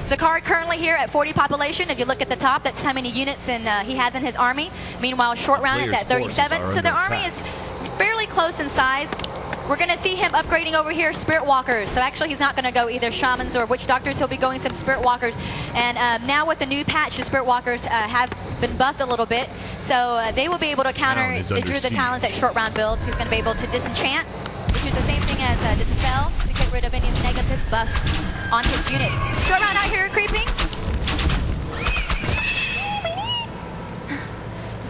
Zacard currently here at 40 population. If you look at the top, that's how many units he has in his army. Meanwhile, Shortround is at 37. So their army is fairly close in size. We're going to see him upgrading over here Spirit Walkers. So actually he's not going to go either Shamans or Witch Doctors. He'll be going some Spirit Walkers. And now with the new patch, the Spirit Walkers have been buffed a little bit. So they will be able to counter the Druid Talents at Shortround builds. He's going to be able to disenchant, which is the same thing as Dispel, to get rid of any negative buffs on his units. Shortround out here creeping.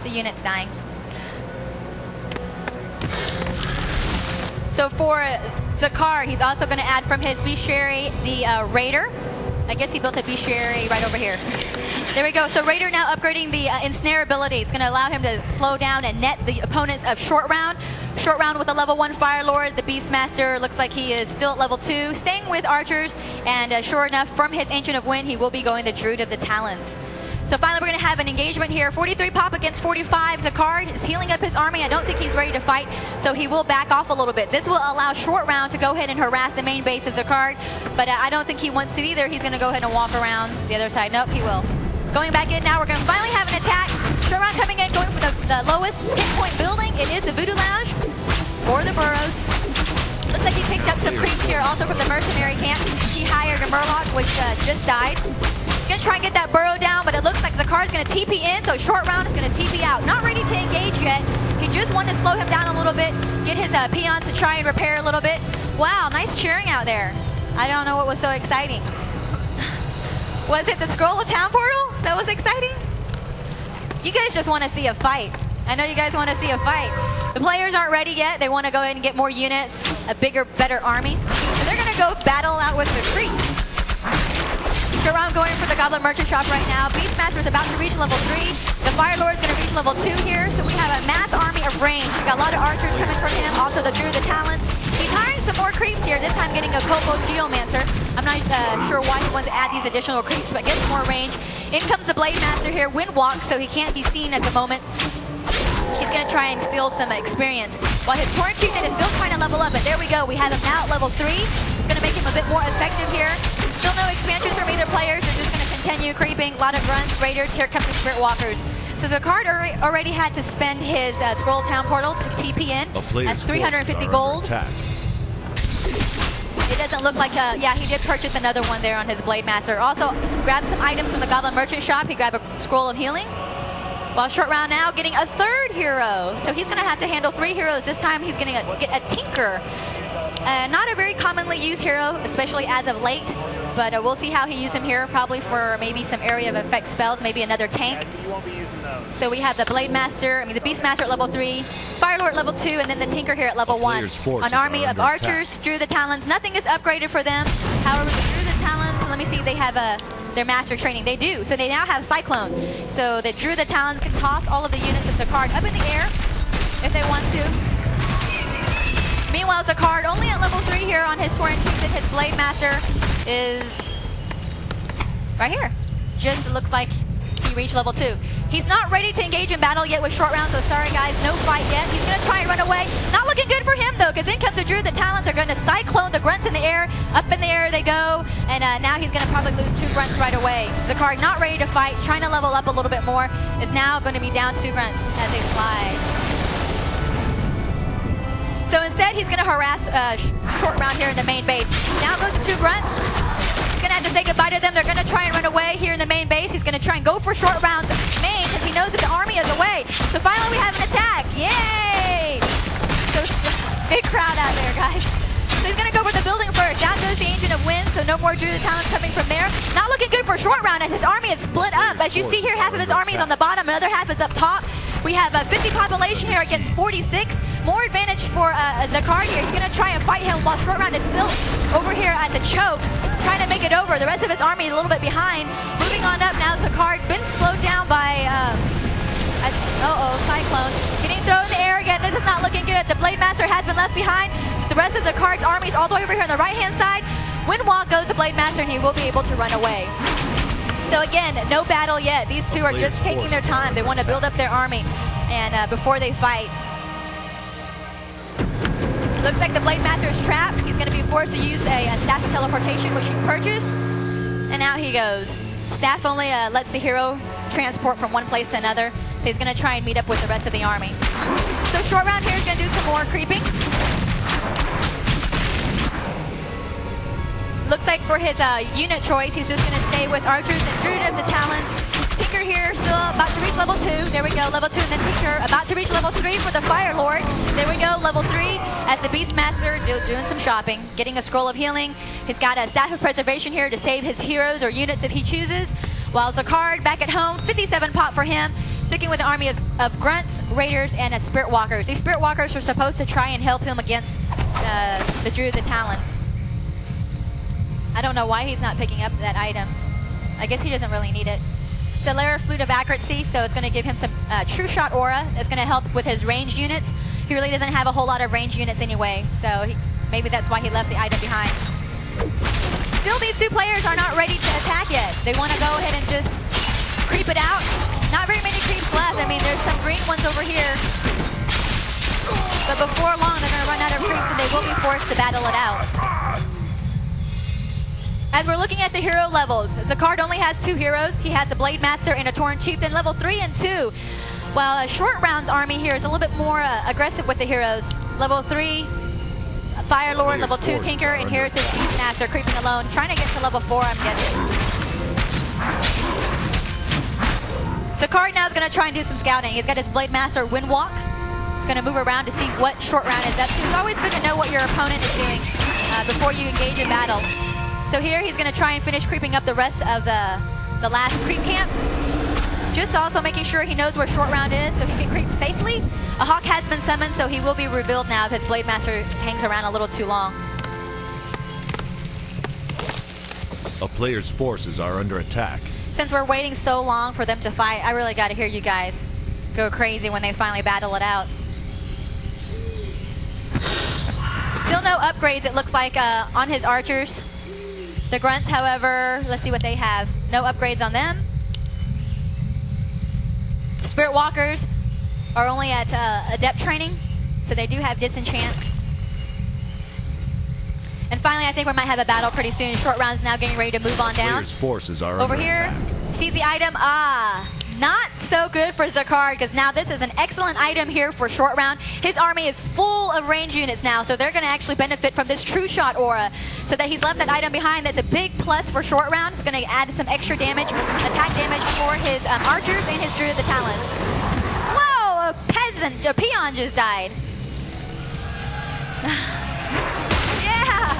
The unit's dying. So for Zacard, he's also going to add from his Bestiary the Raider. I guess he built a Bestiary right over here. There we go. So Raider now upgrading the Ensnare ability. It's going to allow him to slow down and net the opponents of Shortround. Shortround with a level 1 Fire Lord. The Beastmaster looks like he is still at level 2, staying with Archers. And sure enough, from his Ancient of Wind, he will be going the Druid of the Talons. So finally, we're going to have an engagement here. 43 pop against 45. Zacard is healing up his army. I don't think he's ready to fight, so he will back off a little bit. This will allow Shortround to go ahead and harass the main base of Zacard, but I don't think he wants to either. He's going to go ahead and walk around the other side. Nope, he will. Going back in now, we're going to finally have an attack. Shortround coming in, going for the lowest pinpoint building. It is the Voodoo Lounge or the Burrows. Looks like he picked up some creeps here also from the mercenary camp. He hired a Murloc, which just died. Gonna try and get that burrow down, but it looks like Zacard's gonna TP in, so Shortround is gonna TP out. Not ready to engage yet. He just wanted to slow him down a little bit, get his peons to try and repair a little bit. Wow, nice cheering out there. I don't know what was so exciting. Was it the scroll of town portal that was exciting? You guys just want to see a fight. I know you guys want to see a fight. The players aren't ready yet. They want to go ahead and get more units, a bigger, better army. So they're gonna go battle out with the creeps. Shortround going for the Goblin Merchant Shop right now. Beastmaster is about to reach level 3. The Fire Lord is going to reach level 2 here. So we have a mass army of range. We got a lot of archers coming from him. Also the Druid of the Talents. He's hiring some more creeps here. This time getting a Kobo Geomancer. I'm not sure why he wants to add these additional creeps, but gets more range. In comes the Blade Master here, Windwalk, so he can't be seen at the moment. He's going to try and steal some experience. While his Torrent unit is still trying to level up, but there we go. We have him now at level 3. It's going to make him a bit more effective here. Still no expansions from either players. They're just going to continue creeping. A lot of grunts, raiders. Here comes the Spirit Walkers. So Zacard already had to spend his Scroll Town Portal to TP in. That's 350 gold. It doesn't look like yeah, he did purchase another one there on his Blade Master. Also grabbed some items from the Goblin Merchant Shop. He grabbed a Scroll of Healing. While Shortround now getting a 3rd hero. So he's going to have to handle 3 heroes. This time he's going to get a Tinker. Not a very commonly used hero, especially as of late. But we'll see how he uses him here. Probably for maybe some area of effect spells. Maybe another tank. So we have the Blade Master, the Beastmaster at level 3. Fire Lord at level 2. And then the Tinker here at level 1. An army of archers. Druid of the Talons. Nothing is upgraded for them. However, the Druid of the Talons, let me see, they have their master training. They do. So they now have Cyclone. So the Druid of the Talons can toss all of the units of Zacard up in the air if they want to. Meanwhile, Zacard only at level 3 here on his Torrent unit. His Blade Master is right here. Just looks like he reached level 2. He's not ready to engage in battle yet with Shortround, so sorry guys, no fight yet. He's going to try and run away. Not looking good for him though, because in comes the Druid. The Talents are going to Cyclone the grunts in the air. Up in the air they go, and now he's going to probably lose 2 grunts right away. Zacard not ready to fight, trying to level up a little bit more. Is now going to be down 2 grunts as they fly. So instead, he's going to harass Shortround here in the main base. Now goes to 2 grunts. He's going to have to say goodbye to them. They're going to try and run away here in the main base. He's going to try and go for Shortround's main because he knows that the army is away. So finally, we have an attack. Yay! So big crowd out there, guys. So he's going to go for the building first. Down goes the Ancient of Wind, so no more Druid of Talents coming from there. Not looking good for Shortround as his army is split up. As you see here, half of his army is on the bottom, another half is up top. We have 50 population here against 46. More advantage for Zacard here. He's going to try and fight him while Shortround is still over here at the choke, trying to make it over. The rest of his army is a little bit behind. Moving on up now, Zacard been slowed down by, Cyclone. Getting thrown in the air again. This is not looking good. The Blade Master has been left behind. The rest of Zacard's army is all the way over here on the right-hand side. Windwalk goes the Blade Master, and he will be able to run away. So again, no battle yet. These two are just taking their time. They want to build up their army and before they fight. Looks like the Blade Master is trapped. He's going to be forced to use a Staff of Teleportation, which he purchased. And out he goes. Staff only lets the hero transport from one place to another, so he's going to try and meet up with the rest of the army. So short round here is going to do some more creeping. Looks like for his unit choice, he's just going to stay with archers and Druid of the Talons. Tinker here, still about to reach level 2. There we go, level 2, and then Tinker about to reach level 3 for the Fire Lord. There we go, level 3, as the Beastmaster doing some shopping, getting a Scroll of Healing. He's got a Staff of Preservation here to save his heroes or units if he chooses. While Zacard back at home, 57 pop for him, sticking with an army of Grunts, Raiders, and Spirit Walkers. These Spirit Walkers are supposed to try and help him against the Druid of the Talons. I don't know why he's not picking up that item. I guess he doesn't really need it. Celera Flute of Accuracy, so it's going to give him some True Shot Aura. It's going to help with his range units. He really doesn't have a whole lot of range units anyway, so maybe that's why he left the item behind. Still, these two players are not ready to attack yet. They want to go ahead and just creep it out. Not very many creeps left. I mean, there's some green ones over here. But before long, they're going to run out of creeps and they will be forced to battle it out. As we're looking at the hero levels, Zacard only has 2 heroes. He has a Blade Master and a Torn Chieftain, level 3 and 2. While Short Round's army here is a little bit more aggressive with the heroes. Level 3, Fire Lord, level 2, Tinker, and here's his Beastmaster creeping alone, trying to get to level 4, I'm guessing. Zacard now is going to try and do some scouting. He's got his Blade Master Windwalk. He's going to move around to see what Short Round is up to. It's always good to know what your opponent is doing before you engage in battle. So here he's going to try and finish creeping up the rest of the last creep camp. Just also making sure he knows where Short Round is so he can creep safely. A Hawk has been summoned, so he will be revealed now if his Blade Master hangs around a little too long. A player's forces are under attack. Since we're waiting so long for them to fight, I really got to hear you guys go crazy when they finally battle it out. Still no upgrades, it looks like, on his archers. The Grunts, however, let's see what they have. No upgrades on them. Spirit Walkers are only at Adept training, so they do have Disenchant. And finally, I think we might have a battle pretty soon. Short Round's now getting ready to move on down. Players' forces are over under here. attack. Sees the item. Not so good for Zacard, because now this is an excellent item here for Short Round. His army is full of range units now, so they're going to actually benefit from this True Shot Aura. So that he's left that item behind. That's a big plus for Short Round. It's going to add some extra damage, attack damage for his archers and his Druid of the Talons. Whoa! A peon just died. Yeah!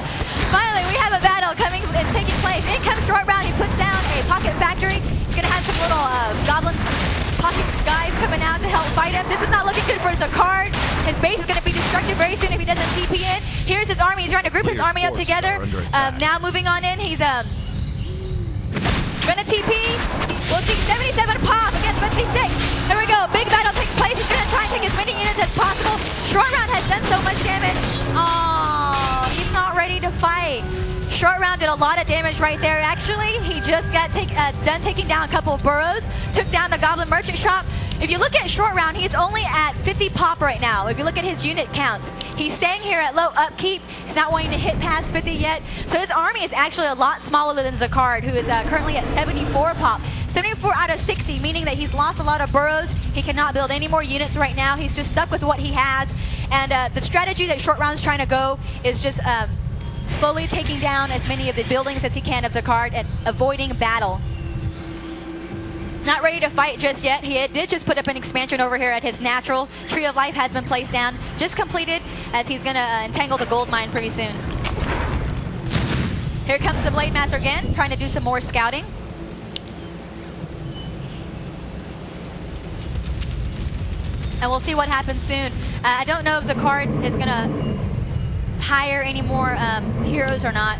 Finally, we have a battle coming and taking place. In comes Short Round. He puts down a Pocket Factory. He's going to have some little goblin pocket guys coming out to help fight him. This is not looking good for Zacard. His base is going to be destructed very soon if he doesn't TP in. Here's his army. He's trying to group his army up together. Now moving on in. He's going to TP. We'll see 77 pop against 56. Here we go. Big battle takes place. He's going to try and take as many units as possible. Short Round has done so much damage. Oh, he's not ready to fight. Short Round did a lot of damage right there. Actually, he just got done taking down a couple of burrows, took down the Goblin Merchant Shop. If you look at Short Round, he's only at 50 pop right now. If you look at his unit counts, he's staying here at low upkeep. He's not wanting to hit past 50 yet. So his army is actually a lot smaller than Zacard, who is currently at 74 pop. 74 out of 60, meaning that he's lost a lot of burrows. He cannot build any more units right now. He's just stuck with what he has. And the strategy that Short Round's trying to go is just slowly taking down as many of the buildings as he can of Zacard and avoiding battle. Not ready to fight just yet. He did just put up an expansion over here at his natural. Tree of Life has been placed down, just completed, as he's going to entangle the gold mine pretty soon. Here comes the Blade Master again, trying to do some more scouting. And we'll see what happens soon. I don't know if Zacard is going to hire any more heroes or not.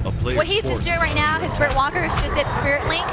What he's just doing right now, his Spirit Walker just did Spirit Link,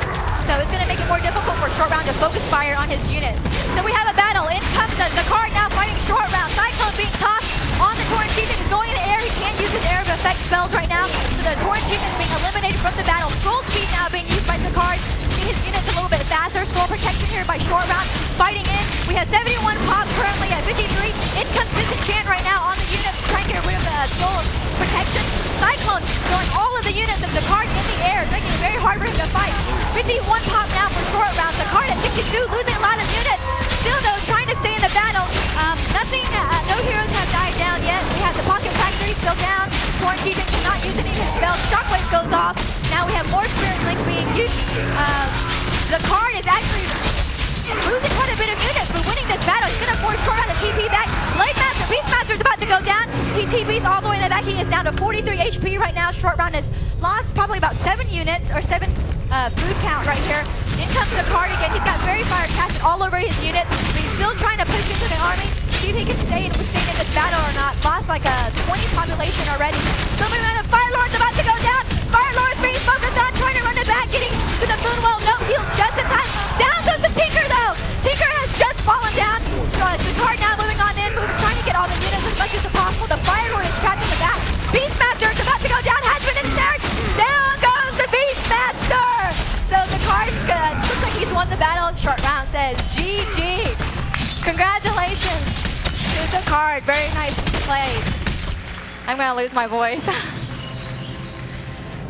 so it's going to make it more difficult for Short Round to focus fire on his units. So we have a battle. In comes Zacard now fighting Short Round. Cyclone being tossed on the Torrent Chieftain. He's going in the air. He can't use his air of effect spells right now, so the Torrent Chieftain is being eliminated from the battle. Scroll speed now being used by Zacard. His units a little bit faster. Scroll protection here by Short Round. fighting in. We have 71 pop currently at 53. In comes Disenchant right now on the unit, trying to get rid of the Soul Protection. Cyclone throwing all of the units of Zacard in the air, making it very hard for him to fight. 51 pop now for short round. Zacard at 62, losing a lot of units. Still though, trying to stay in the battle. No heroes have died down yet. We have the Pocket Factory still down. Quarantine cannot use any of his spells. Shockwave goes off. Now we have more Spirit Link being used. Zacard is actually losing quite a bit of units, but winning this battle. He's going to force short on the TP back. Beastmaster is about to go down. He TP's all the way in the back. He is down to 43 HP right now. Short round has lost probably about 7 units or 7 food count right here. In comes Zacard again. He's got very fire casted all over his units, but he's still trying to push into the army. See if he can stay in this battle or not. Lost like a 20 population already. So the Fire Lord's about to go down. Fire Lord's being focused on, trying to run it back, getting to the Moonwell. No heals just in time. Down goes the Tinker though. Tinker has just fallen down. Zacard now moving on in, trying to get all the units as much as possible. The Fire Lord is trapped in the back. Beastmaster is about to go down, has been ensnared. Down goes the Beastmaster. So Zacard looks like he's won the battle. Short round says GG. Congratulations to Zacard. Very nice play. I'm gonna lose my voice.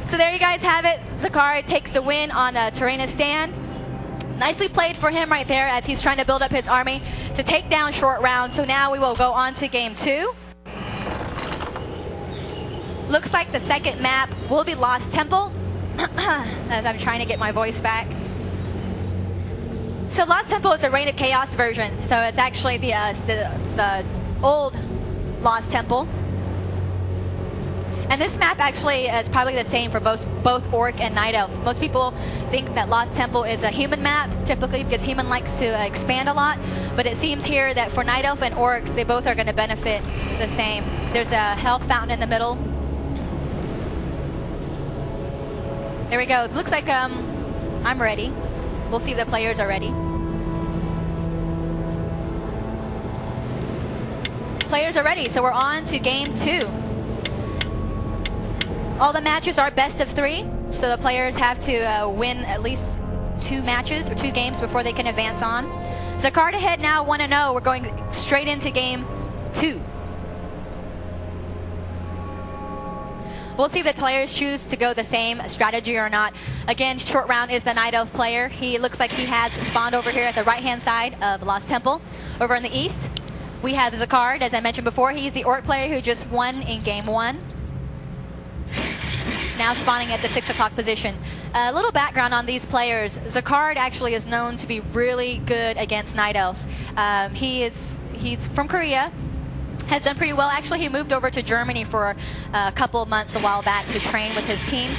So there you guys have it. Zacard takes the win on Tyrannistan. Nicely played for him right there as he's trying to build up his army to take down short round. So now we will go on to game 2. Looks like the second map will be Lost Temple. As I'm trying to get my voice back. So Lost Temple is a Reign of Chaos version. So it's actually the old Lost Temple. And this map actually is probably the same for both Orc and Night Elf. Most people think that Lost Temple is a human map, typically because human likes to expand a lot. But it seems here that for Night Elf and Orc, they both are going to benefit the same. There's a health fountain in the middle. There we go. It looks like I'm ready. We'll see if the players are ready. Players are ready, so we're on to game 2. All the matches are best of 3, so the players have to win at least 2 matches or 2 games before they can advance on. Zacard ahead now 1-0. We're going straight into game 2. We'll see if the players choose to go the same strategy or not. Again, short round is the Night Elf player. He looks like he has spawned over here at the right-hand side of Lost Temple. Over in the east, we have Zacard, as I mentioned before. He's the Orc player who just won in game 1. Now spawning at the 6 o'clock position. A little background on these players. Zacard actually is known to be really good against Night Elves. He's from Korea. Has done pretty well. Actually, he moved over to Germany for a couple of months a while back to train with his team.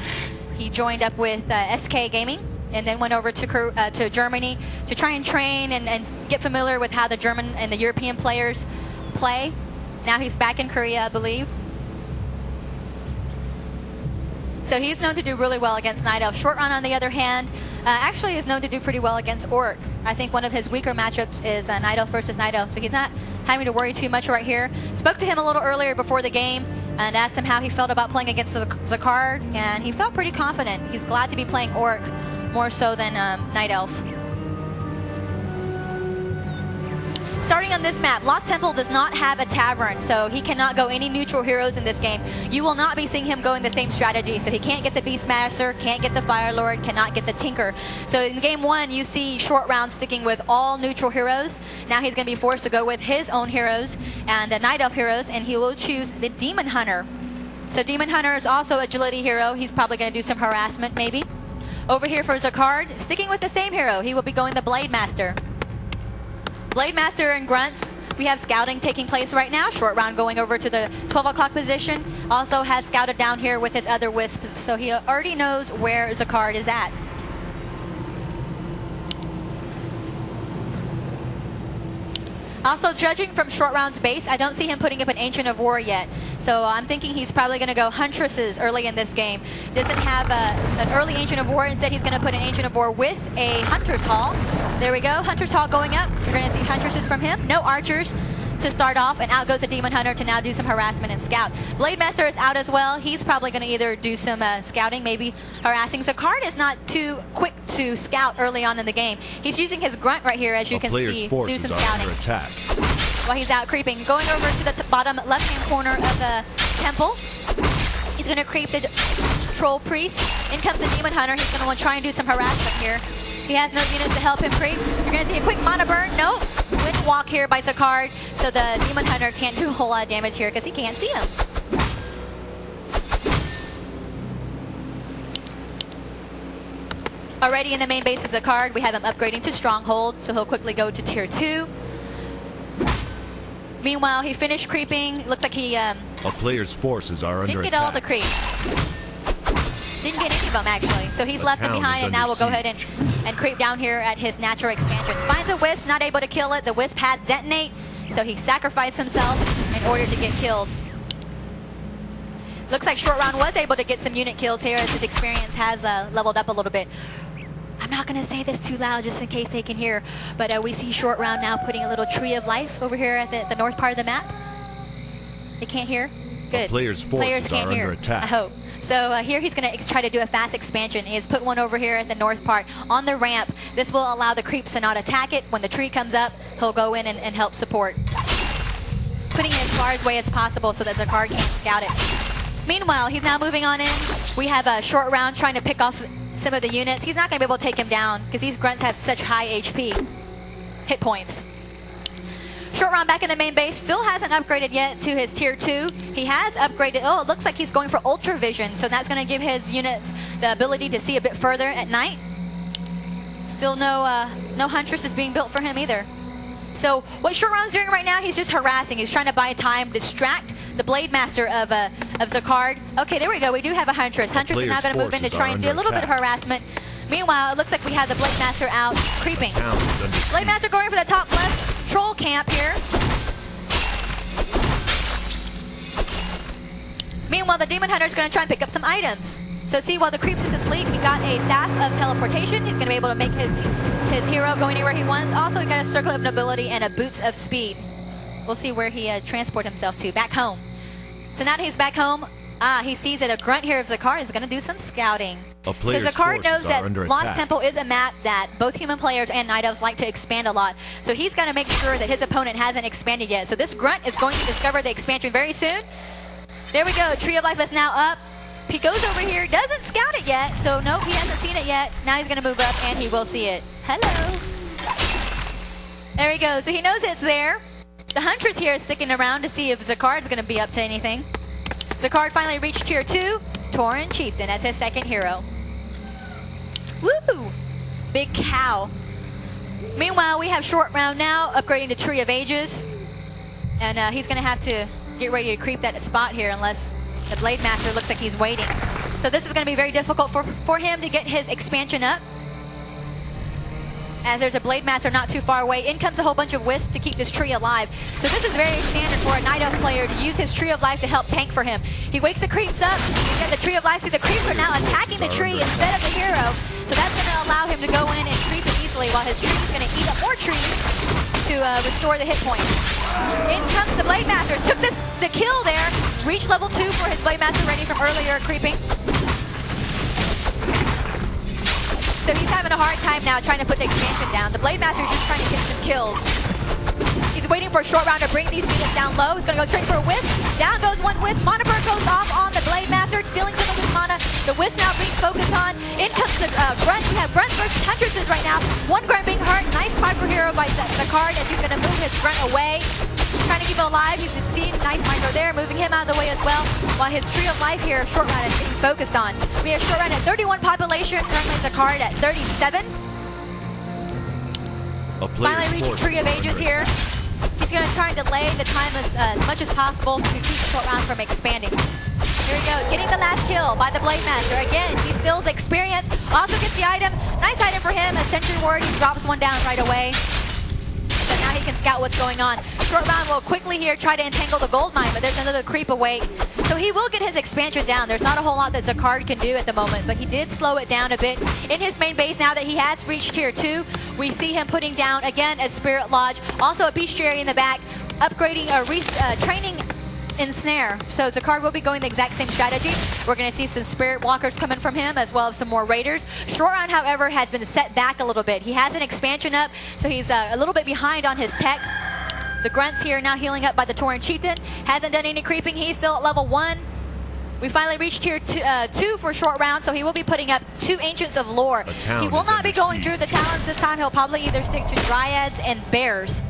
He joined up with SK Gaming and then went over to Germany to try and train and get familiar with how the German and the European players play. Now he's back in Korea, I believe. So he's known to do really well against Night Elf. Short Run, on the other hand, actually is known to do pretty well against Orc. I think one of his weaker matchups is Night Elf versus Night Elf, so he's not having to worry too much right here. Spoke to him a little earlier before the game and asked him how he felt about playing against Zacard, and he felt pretty confident. He's glad to be playing Orc more so than Night Elf. Starting on this map, Lost Temple does not have a tavern, so he cannot go any neutral heroes in this game. You will not be seeing him going the same strategy, so he can't get the Beastmaster, can't get the Fire Lord, cannot get the Tinker. So in game 1, you see Short Round sticking with all neutral heroes. Now he's going to be forced to go with his own heroes and Night Elf heroes, and he will choose the Demon Hunter. So Demon Hunter is also agility hero. He's probably going to do some harassment, maybe. Over here for Zacard, sticking with the same hero, he will be going the Blade Master. Blade Master and Grunts, we have scouting taking place right now. Short Round going over to the 12 o'clock position. Also has scouted down here with his other Wisps, so he already knows where Zacard is at. Also, judging from Short Round's base, I don't see him putting up an Ancient of War yet. So I'm thinking he's probably going to go Huntresses early in this game. Doesn't have an early Ancient of War. Instead, he's going to put an Ancient of War with a Hunter's Hall. There we go. Hunter's Hall going up. You're going to see Huntresses from him. No Archers. to start off, and out goes the Demon Hunter to now do some harassment and scout. Blade Master is out as well. He's probably going to either do some scouting, maybe harassing. Zacard is not too quick to scout early on in the game. He's using his grunt right here, as you can see, to do some scouting while he's out creeping. Going over to the bottom left-hand corner of the temple. He's going to creep the Troll Priest. In comes the Demon Hunter. He's going to try and do some harassment here. He has no units to help him creep. You're going to see a quick mana burn. Nope. Wind walk here by Zacard. So the Demon Hunter can't do a whole lot of damage here because he can't see him. Already in the main base is Zacard. We have him upgrading to Stronghold, so he'll quickly go to Tier 2. Meanwhile, he finished creeping. Looks like he a player's forces are under didn't get attack. all the creep. Didn't get any of them, actually. So he's left them behind, and now we'll go ahead and creep down here at his natural expansion. Finds a Wisp, not able to kill it. The Wisp has detonate, so he sacrificed himself in order to get killed. Looks like Shortround was able to get some unit kills here, as his experience has leveled up a little bit. I'm not going to say this too loud just in case they can hear, but we see Shortround now putting a little tree of life over here at the north part of the map. They can't hear? Good. Players' forces are under attack. I hope. So here he's going to try to do a fast expansion. He has put one over here at the north part on the ramp. This will allow the creeps to not attack it. When the tree comes up, he'll go in and help support. Putting it as far away as possible so that Zacard can't scout it. Meanwhile, he's now moving on in. We have a Shortround trying to pick off some of the units. He's not going to be able to take him down because these grunts have such high HP hit points. Shortround back in the main base, still hasn't upgraded yet to his Tier 2. He has upgraded, oh, it looks like he's going for Ultra Vision, so that's going to give his units the ability to see a bit further at night. Still no Huntress is being built for him either. So what Shortround's doing right now, he's just harassing. He's trying to buy time, distract the Blade Master of Zacard. Okay, there we go. We do have a Huntress. Huntress is now going to move in to try and do a little bit of harassment. Meanwhile, it looks like we have the Blade Master out creeping. Blade Master going for the top left troll camp here. Meanwhile, the Demon Hunter is going to try and pick up some items. So see, while the creeps is asleep, he got a Staff of Teleportation. He's going to be able to make his hero go anywhere he wants. Also, he got a Circle of Nobility and a Boots of Speed. We'll see where he transport himself to. Back home. So now that he's back home, he sees that a grunt here of Zacard is going to do some scouting. So Zacard knows that Lost Temple is a map that both human players and Night Elves like to expand a lot. So he's got to make sure that his opponent hasn't expanded yet. So this grunt is going to discover the expansion very soon. There we go. Tree of Life is now up. He goes over here, doesn't scout it yet. So nope, he hasn't seen it yet. Now he's going to move up and he will see it. Hello. There we go. So he knows it's there. The Huntress here is sticking around to see if Zacard's going to be up to anything. Zacard finally reached Tier 2. Tauren Chieftain as his second hero. Woo! Big cow. Meanwhile, we have Shortround now upgrading to Tree of Ages. And he's going to have to get ready to creep that spot here unless the Blade Master looks like he's waiting. So this is going to be very difficult for him to get his expansion up. As there's a Blade Master not too far away. In comes a whole bunch of Wisps to keep this tree alive. So this is very standard for a Night Elf player to use his Tree of Life to help tank for him. He wakes the creeps up, he's got the Tree of Life, so the creeps are now attacking the tree instead of the hero. So that's going to allow him to go in and creep it easily while his tree is going to eat up more trees to restore the hit point. In comes the Blade Master, took the kill there, reached level 2 for his Blade Master ready from earlier creeping. So he's having a hard time now trying to put the expansion down. The Blade Master is just trying to get some kills. He's waiting for a Shortround to bring these units down low. He's going to go straight for a Wisp. Down goes one Wisp. Mana Burn goes off on the Blade Master, stealing some of his mana. The Wisp now being focused on. In comes the Grunts. We have Grunts versus Huntresses right now. One Grunt being hurt. Nice Piper Hero by Zacard as he's going to move his Grunt away. Trying to keep him alive. He's seen nice micro there, moving him out of the way as well. While his Tree of Life here, Shortround is being focused on. We have Shortround at 31 population, currently Zacard at 37. Finally reaching Tree of Ages here. He's going to try and delay the time as much as possible to keep Shortround from expanding. Here we go, getting the last kill by the Blade Master. Again, he steals experience, also gets the item. Nice item for him, a Sentry Ward. He drops one down right away. So now he can scout what's going on. Shortround will quickly here try to entangle the gold mine, but there's another creep away. So he will get his expansion down. There's not a whole lot that Zacard can do at the moment, but he did slow it down a bit. In his main base, now that he has reached Tier 2, we see him putting down, again, a Spirit Lodge. Also a Bestiary in the back. upgrading or training Ensnare. So Zacard will be going the exact same strategy. We're going to see some Spirit Walkers coming from him, as well as some more Raiders. Shortround, however, has been set back a little bit. He has an expansion up, so he's a little bit behind on his tech. The Grunts here now healing up by the Tauren Chieftain. Hasn't done any creeping. He's still at level 1. We finally reached tier 2 for Shortround, so he will be putting up 2 Ancients of Lore. He will not be going through the talents this time. He'll probably either stick to Dryads and Bears.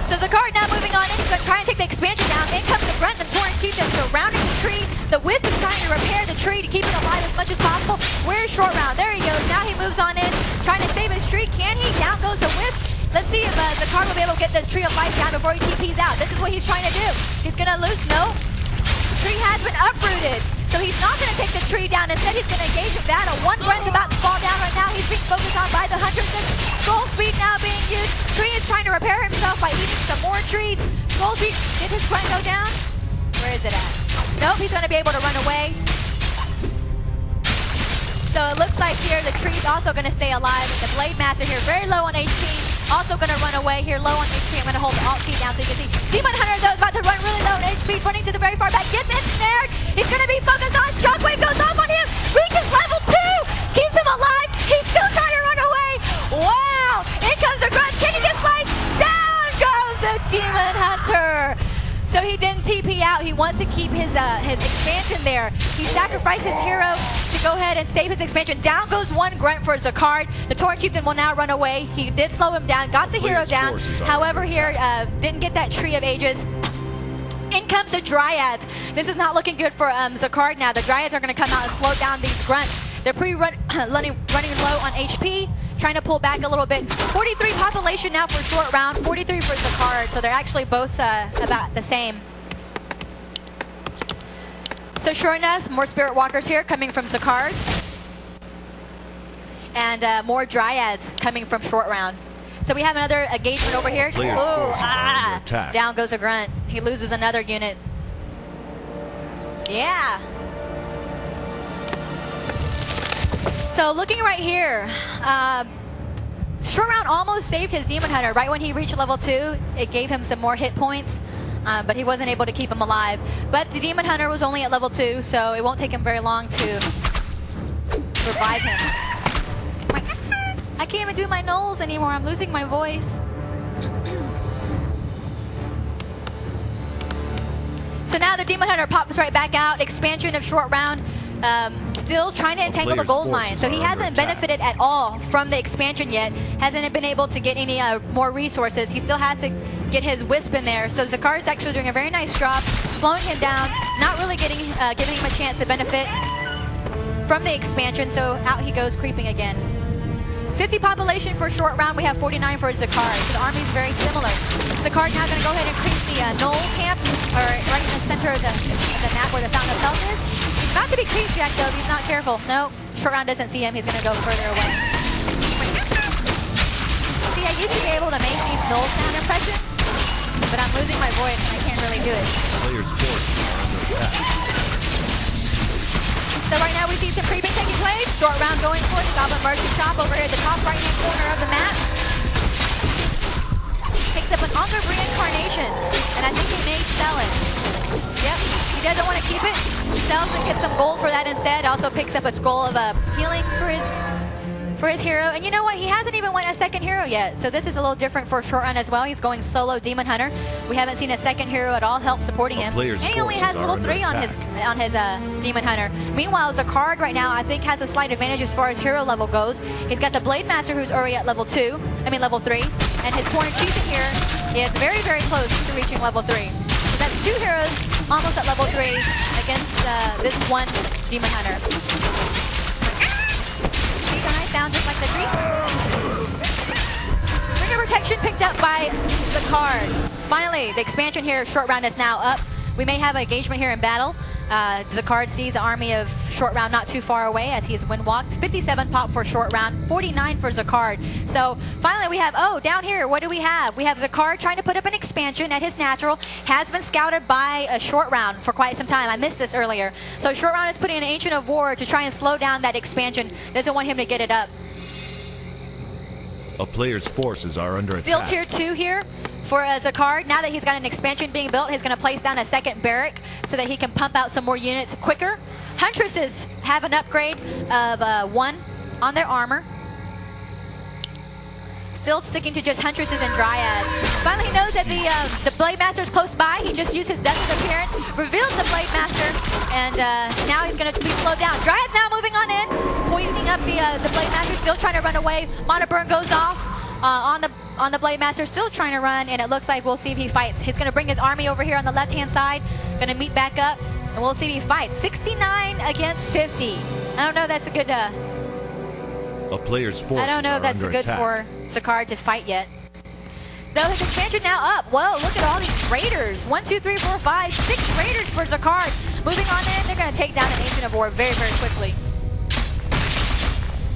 So Zacard now moving on in. He's going to try and take the expansion down. In comes the Grunt and Tauren Chieftain surrounding the tree. The Wisp is trying to repair the tree to keep it alive as much as possible. Where's Shortround? There he goes. Now he moves on in, trying to save his tree. Can he? Down goes the Wisp. Let's see if Zacard will be able to get this tree of life down before he TPs out. This is what he's trying to do. He's going to lose. No. The tree has been uprooted. So he's not going to take the tree down. Instead, he's going to engage in battle. One Grunt's about to fall down right now. He's being focused on by the Huntress. Skull Speed now being used. Tree is trying to repair himself by eating some more trees. Skull Speed, did his Grunt go down? Where is it at? Nope, he's going to be able to run away. So it looks like here the tree's also going to stay alive. The Blade Master here, very low on HP. Also going to run away here, low on HP. I'm going to hold the Alt key down so you can see. Demon Hunter, though, is about to run really low on HP, running to the very far back. Gets ensnared. He's going to be focused on. Shockwave goes off on him. Reaches level 2. Keeps him alive. He's still trying to run away. Wow. In comes the Grunt. Can he get sliced? Down goes the Demon Hunter. So he didn't TP out. He wants to keep his expansion there. He sacrificed his hero to go ahead and save his expansion. Down goes one Grunt for Zacard. The Tauren Chieftain will now run away. He did slow him down, got the hero down. However, here didn't get that Tree of Ages. In comes the Dryads. This is not looking good for Zacard now. The Dryads are going to come out and slow down these Grunts. They're pretty running low on HP. Trying to pull back a little bit. 43 population now for Shortround, 43 for Zacard, so they're actually both about the same. So sure enough, more Spirit Walkers here coming from Zacard. And more Dryads coming from Shortround. So we have another engagement over here. Down goes a Grunt. He loses another unit. Yeah. So looking right here, Shortround almost saved his Demon Hunter. Right when he reached level 2, it gave him some more hit points, but he wasn't able to keep him alive. But the Demon Hunter was only at level 2, so it won't take him very long to revive him. I can't even do my nulls anymore. I'm losing my voice. So now the Demon Hunter pops right back out. Expansion of Shortround. Still trying to entangle the gold mine. So he hasn't benefited at all from the expansion yet. Hasn't been able to get any more resources. He still has to get his Wisp in there. So Zacard is actually doing a very nice job, slowing him down, not really giving him a chance to benefit from the expansion. So out he goes creeping again. 50 population for Shortround. We have 49 for Zacard. So the army's very similar. Zacard now going to go ahead and creep the Knoll camp, or right in the center of the map where the Fountain of Health is. He's about to be creep jacked though. He's not careful. No, Shortround doesn't see him. He's going to go further away. See, I used to be able to make these Knoll sound impressions, but I'm losing my voice and I can't really do it. Players' forces are under attack. So right now we see some creeping taking place. Shortround going for the Goblin Mercy Shop over here at the top right-hand corner of the map. Picks up an Augur of Reincarnation, and I think he may sell it. Yep, he doesn't want to keep it. He sells and gets some gold for that instead. Also picks up a scroll of healing for his hero. And you know what? He hasn't even won a second hero yet. So this is a little different for Shortround as well. He's going solo Demon Hunter. We haven't seen a second hero at all help supporting him. And he only has level 3 on his Demon Hunter. Meanwhile, Zacard right now I think has a slight advantage as far as hero level goes. He's got the Blade Master who's already at level 3. And his Tauren Chieftain here is very, very close to reaching level 3. So that's 2 heroes almost at level 3 against this one Demon Hunter. Down just like the tree. Ring of Protection picked up by Zacard. Finally, the expansion here of Shortround is now up. We may have an engagement here in battle. Zacard sees the army of Shortround not too far away as he's wind-walked. 57 pop for Shortround, 49 for Zacard. So finally we have, down here, what do we have? We have Zacard trying to put up an expansion at his natural. Has been scouted by a Shortround for quite some time. I missed this earlier. So Shortround is putting an Ancient of War to try and slow down that expansion. Doesn't want him to get it up. A player's forces are under Still attack. tier 2 here for Zacard. Now that he's got an expansion being built, he's going to place down a second barrack so that he can pump out some more units quicker. Huntresses have an upgrade of 1 on their armor. Still sticking to just Huntresses and Dryads. Finally, he knows that the Blade Master is close by. He just used his Dust of Appearance, reveals the Blade Master, and now he's going to be slowed down. Dryads now moving on in, poisoning up the Blade Master, still trying to run away. Mana Burn goes off on the Blade Master, still trying to run, and it looks like we'll see if he fights. He's going to bring his army over here on the left-hand side, going to meet back up, and we'll see if he fights. 69 against 50. I don't know if that's a good... A player's forces I don't know if that's under good attack. for Zacard to fight yet. Though his expansion now up. Whoa, look at all these raiders. 1, 2, 3, 4, 5, 6 raiders for Zacard. Moving on in, they're going to take down an Agent of War very, very quickly.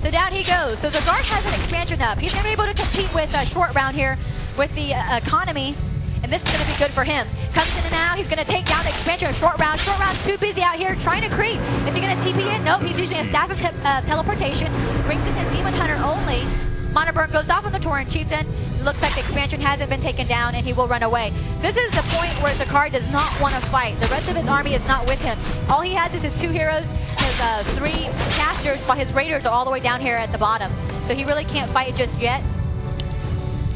So down he goes. So Zacard has an expansion up. He's going to be able to compete with Shortround here with the economy. And this is going to be good for him. Comes in and now, he's going to take down the expansion of Shortround. Shortround's too busy out here trying to creep. Is he going to TP in? Nope, he's using a Staff of Teleportation. Brings in his Demon Hunter only. Mana Burn goes off on the Tauren Chieftain. Looks like the expansion hasn't been taken down and he will run away. This is the point where Zacard does not want to fight. The rest of his army is not with him. All he has is his 2 heroes, his 3 casters, while his raiders are all the way down here at the bottom. So he really can't fight just yet.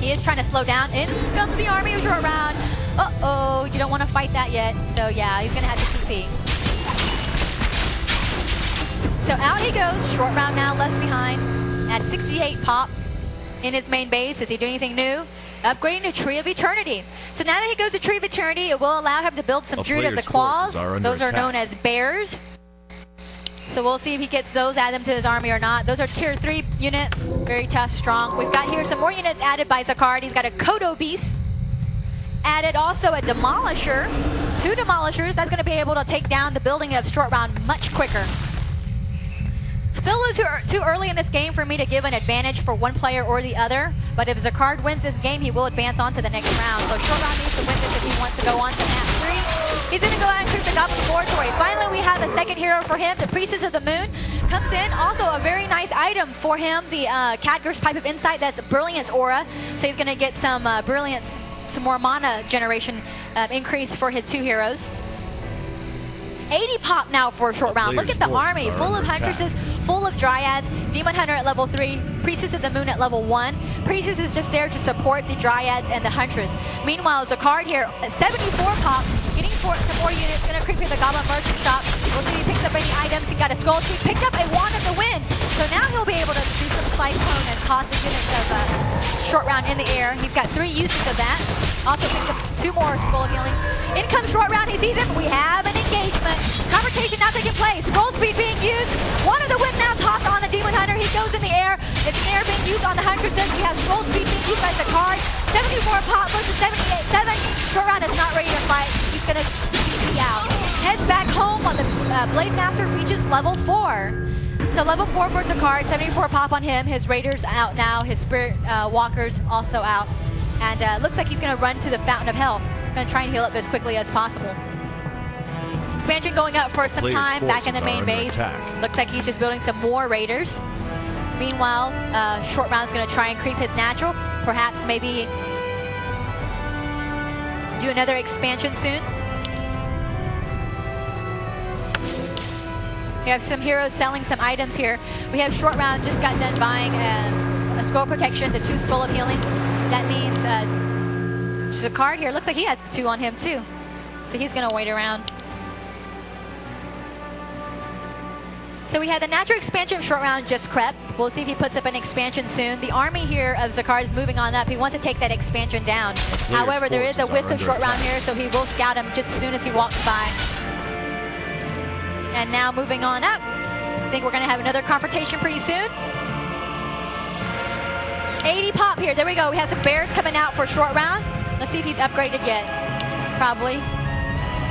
He is trying to slow down. In comes the army of Shortround. Uh-oh, you don't want to fight that yet. So yeah, he's going to have to TP. So out he goes. Shortround now left behind at 68 pop in his main base. Is he doing anything new? Upgrading to Tree of Eternity. So now that he goes to Tree of Eternity, it will allow him to build some Druid of the Claws. Those are known as bears. So we'll see if he gets those, add them to his army or not. Those are tier 3 units. Very tough, strong. We've got here some more units added by Zacard. He's got a Kodo Beast. Added also a Demolisher. 2 Demolishers. That's going to be able to take down the building of Shortround much quicker. Still too early in this game for me to give an advantage for one player or the other. But if Zacard wins this game, he will advance on to the next round. So Shortround needs to win this if he wants to go on to map 3. He's going to go out and creep the Goblin Laboratory. Finally, we have a second hero for him. The Priestess of the Moon comes in. Also, a very nice item for him. The Khadgar's Pipe of Insight. That's Brilliance Aura. So he's going to get some Brilliance, some more mana generation increase for his 2 heroes. 80 pop now for Shortround. Look at the army, full of Huntresses, full of Dryads, Demon Hunter at level 3, Priestess of the Moon at level 1. Priestess is just there to support the Dryads and the Huntress. Meanwhile, Zacard here at 74 pop, getting some more units, gonna creep in the Goblin Merchant shop. We'll see if he picks up any items. He got a Skull Tree, picked up a Wand of the Wind. So now he'll be able to do some Cyclone and toss the units of Shortround in the air. He's got 3 uses of that. Also picked up 2 more Scroll of Healings. In comes Shortround, he sees him. We have an engagement. Confrontation now taking place. Scroll Speed being used. Wand of the Wind now tossed on the Demon Hunter. He goes in the air. It's an air being used on the Huntresses. We have Scroll Speed being used by Zacard. 74 pop versus 78-7. Shortround is not ready to fight. He's going to CC out. Heads back home on the Blade Master reaches level 4. So level 4 for Zacard. 74 pop on him. His Raiders out now. His Spirit Walkers also out. And looks like he's going to run to the Fountain of Health. Going to try and heal up as quickly as possible. Expansion going up for some time back in the main base. Looks like he's just building some more Raiders. Meanwhile, Shortround's going to try and creep his natural. Perhaps maybe do another expansion soon. We have some heroes selling some items here. We have Shortround just got done buying a Scroll Protection, the 2 Scroll of Healings. That means Zacard here, looks like he has 2 on him too. So he's going to wait around. So we had the natural expansion of Shortround just crept. We'll see if he puts up an expansion soon. The army here of Zacard is moving on up. He wants to take that expansion down. However, there is a wisp of Shortround here, so he will scout him just as soon as he walks by. And now moving on up. I think we're going to have another confrontation pretty soon. 80 pop here. There we go. We have some bears coming out for Shortround. Let's see if he's upgraded yet. Probably.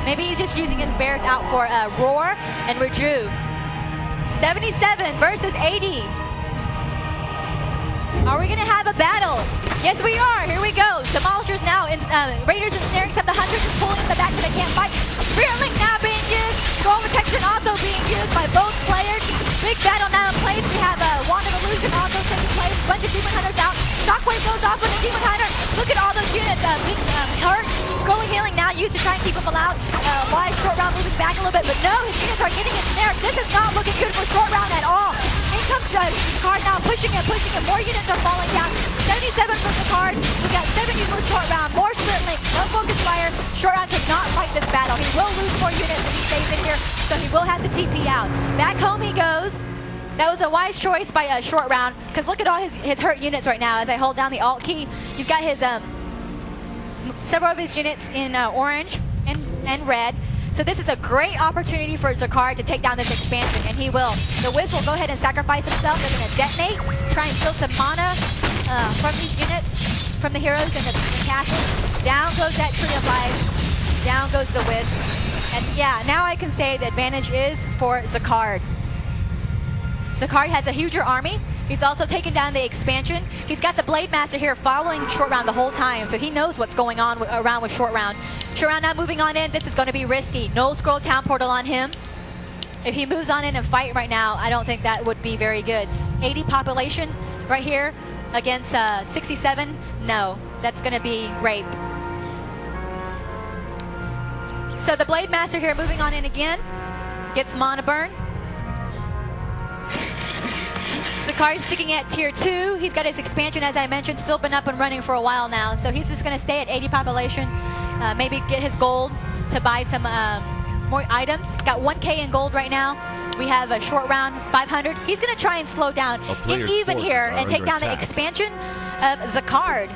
Maybe he's just using his bears out for Roar and Rejuve. 77 versus 80. Are we going to have a battle? Yes, we are. Here we go. Demolishers now. Raiders ensnaring some of the Hunters and pulling them back so they can't fight. Spirit Link now being used. Scroll Protection also being used by both players. Big battle now in place. We have a Wand of Illusion also taking place. Bunch of Demon Hunters out. Shockwave goes off with the Demon Hunter. Look at all those units being hurt. Scrolling healing now used to try and keep him out. Why Short Round moving back a little bit, but no, his units are getting ensnared. This is not looking good for Short Round at all. In comes Zacard now, pushing him. More units are falling down. 77 for Zacard. We got 70 for Short Round. More Splitling. No focus fire. Short Round cannot fight this battle. He will lose more units if he stays in here, so he will have to TP out. Back home he goes. That was a wise choice by Short Round, because look at all his hurt units right now. As I hold down the Alt key, you've got his several of his units in orange and red. So this is a great opportunity for Zacard to take down this expansion, and he will. The Wiz will go ahead and sacrifice himself. They're going to detonate, try and steal some mana from these units, from the heroes in the castle. Down goes that Tree of Life. Down goes the Wiz. And yeah, now I can say the advantage is for Zacard. Zacard has a huger army. He's also taken down the expansion. He's got the Blade Master here following Short Round the whole time, so he knows what's going on around with Short Round. Short Round now moving on in. This is going to be risky. No scroll town portal on him. If he moves on in and fight right now, I don't think that would be very good. 80 population right here against 67. No, that's going to be rape. So the Blade Master here moving on in again. Gets mana burn. Zacard sticking at tier 2. He's got his expansion, as I mentioned, still been up and running for a while now. So he's just going to stay at 80 population, maybe get his gold to buy some more items. Got 1K in gold right now. We have a Short Round 500. He's going to try and slow down, get even here, and take down the expansion of Zacard.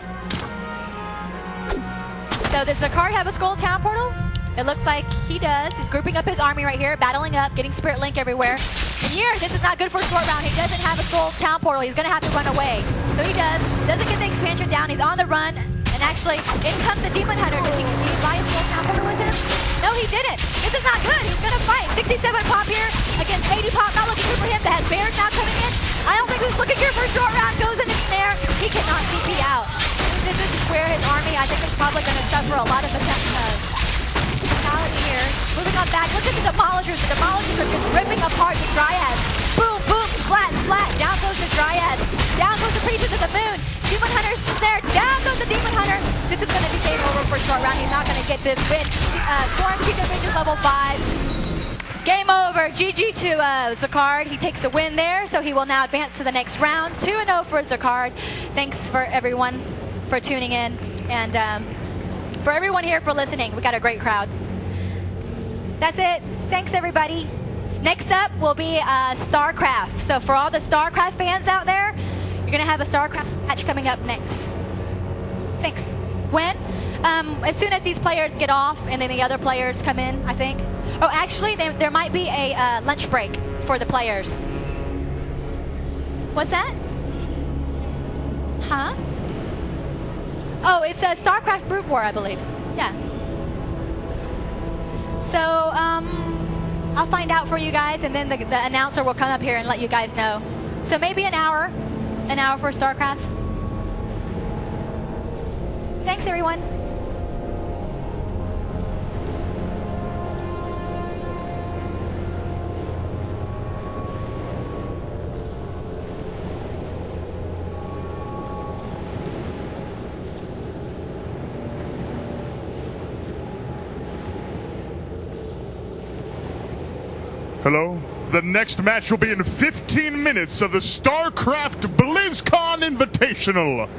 So does Zacard have a scroll town portal? It looks like he does. He's grouping up his army right here, battling up, getting Spirit Link everywhere. And here, this is not good for Short Round. He doesn't have a full town portal. He's going to have to run away. So he doesn't get the expansion down. He's on the run. And actually, in comes the Demon Hunter. Did he buy his full town portal with him? No, he didn't. This is not good. He's going to fight. 67 pop here against 80 pop. Not looking good for him. That has Bears now coming in. I don't think who's looking good for Short Round. Goes in the snare. He cannot TP out. This is where his army, I think, is probably going to suffer a lot of here. Moving on back, look at the Demolishers. The Demolishers are just ripping apart the Dryads. Boom, boom, splat, splat. Down goes the Dryad. Down goes the Priestess of the Moon. Demon Hunter's there. Down goes the Demon Hunter. This is going to be game over for Short Round. He's not going to get this win. Quarantine range is level 5. Game over. GG to Zacard. He takes the win there, so he will now advance to the next round. 2-0 for Zacard. Thanks for everyone for tuning in, and for everyone here for listening. We got a great crowd. That's it. Thanks, everybody. Next up will be StarCraft. So for all the StarCraft fans out there, you're going to have a StarCraft match coming up next. Thanks. When? As soon as these players get off and then the other players come in, I think. Oh, actually, there might be a lunch break for the players. What's that? Huh? Oh, it's a StarCraft Brood War, I believe. Yeah. So, I'll find out for you guys, and then the announcer will come up here and let you guys know. So maybe an hour for StarCraft. Thanks, everyone. Hello? The next match will be in 15 minutes of the StarCraft BlizzCon Invitational.